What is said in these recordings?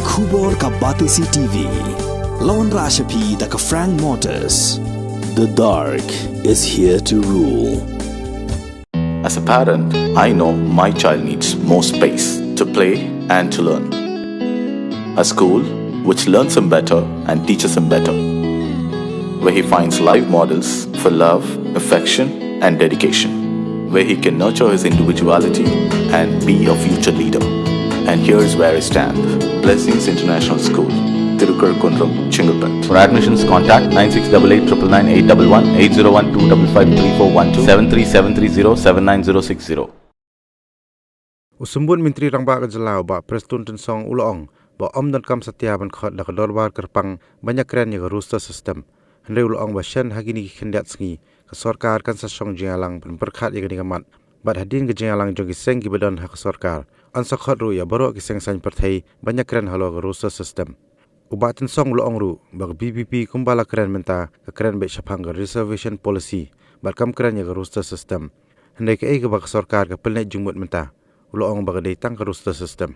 Khubor ka Batisi TV. Lawan Rashapi da ka Frank Motors. The dark is here to rule. As a parent, I know my child needs more space to play and to learn. A school which learns him better and teaches him better, where he finds live models for love, affection and dedication, where he can nurture his individuality and be a future leader. And here's where I stand. Blessings International School, Tirukurakkundram, Chingalpet. For admissions, contact 9688 999 811 801 255 3412 73730 Usumbun Menteri Rangba Kejalau ba Preston Tensong Ulong ba Donkam Satya ban khot da Dorbar kerpang banyak keren yang rooster system. Hendai Ulong ba shen hagini kendat sngi ke sarkar kan sasong jengalang ban berkhat yang gamat. Bat hadin ke jengalang jogi seng ki badan hak sarkar. An sakhot ru ya baro ki seng san perthai banyak keren halo ke rooster system. Ubat Tensong Ulong ru ba BBP kumbala keren menta ke keren be syapang ke reservation policy bat kam keren yang rooster system. Hendai ke ai ke ba sarkar ke pelnet jumut menta. Ulong bagadai tang ke rooster system.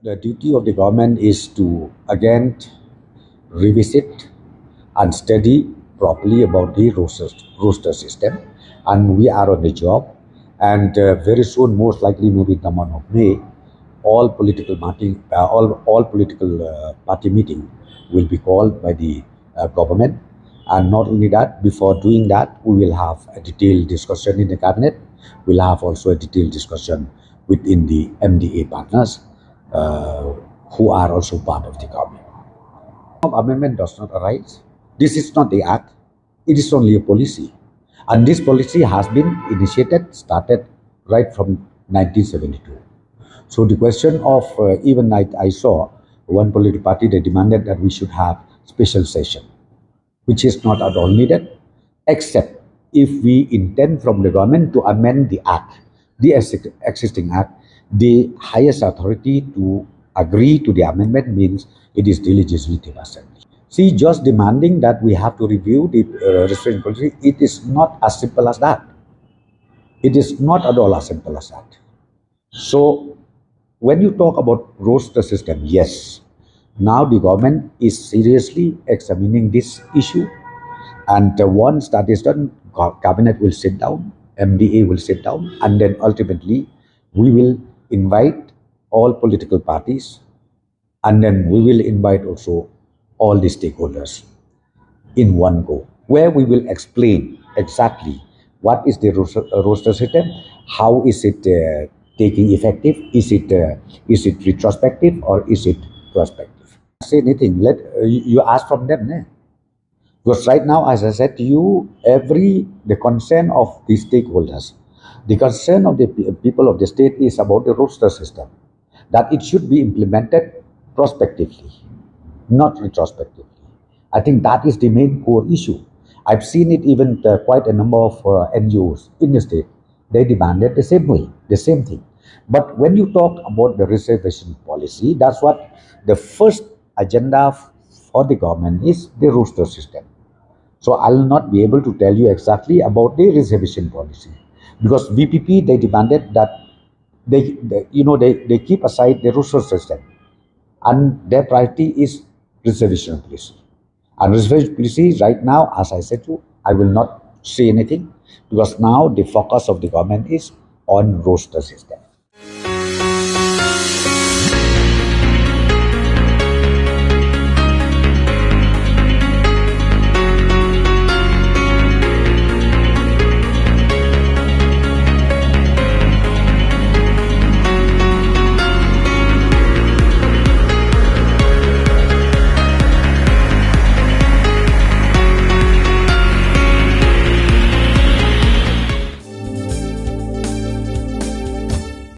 The duty of the government is to again revisit and study properly about the rooster system, and we are on the job. And very soon, most likely maybe in the month of May, all political party meeting will be called by the government. And not only that, before doing that, we will have a detailed discussion in the cabinet. We'll have also a detailed discussion within the MDA partners who are also part of the government. Amendment does not arise. This is not the act. It is only a policy. And this policy has been started right from 1972. So the question of, even I saw one political party, they demanded that we should have special session, which is not at all needed, except if we intend from the government to amend the act, the existing act. The highest authority to agree to the amendment means it is the Legislative Assembly. See, just demanding that we have to review the restraint policy, it is not as simple as that. It is not at all as simple as that. So, when you talk about roster system, yes, now the government is seriously examining this issue, and once that is done, Cabinet will sit down, MDA will sit down, and then ultimately we will invite all political parties, and then we will invite also all the stakeholders in one go, where we will explain exactly what is the roster system, how is it taking effective, is it retrospective or is it prospective. Say anything, you ask from them. Because right now, as I said to you, the concern of the stakeholders, the concern of the people of the state is about the roster system, that it should be implemented prospectively, not retrospectively. I think that is the main core issue. I've seen it even quite a number of NGOs in the state. They demanded the same way, the same thing. But when you talk about the reservation policy, that's what the first agenda for the government is, the roster system. So I'll not be able to tell you exactly about the reservation policy, because VPP, they demanded that they keep aside the roster system, and their priority is reservation policy. And reservation policy right now, as I said to you, I will not say anything, because now the focus of the government is on roster system.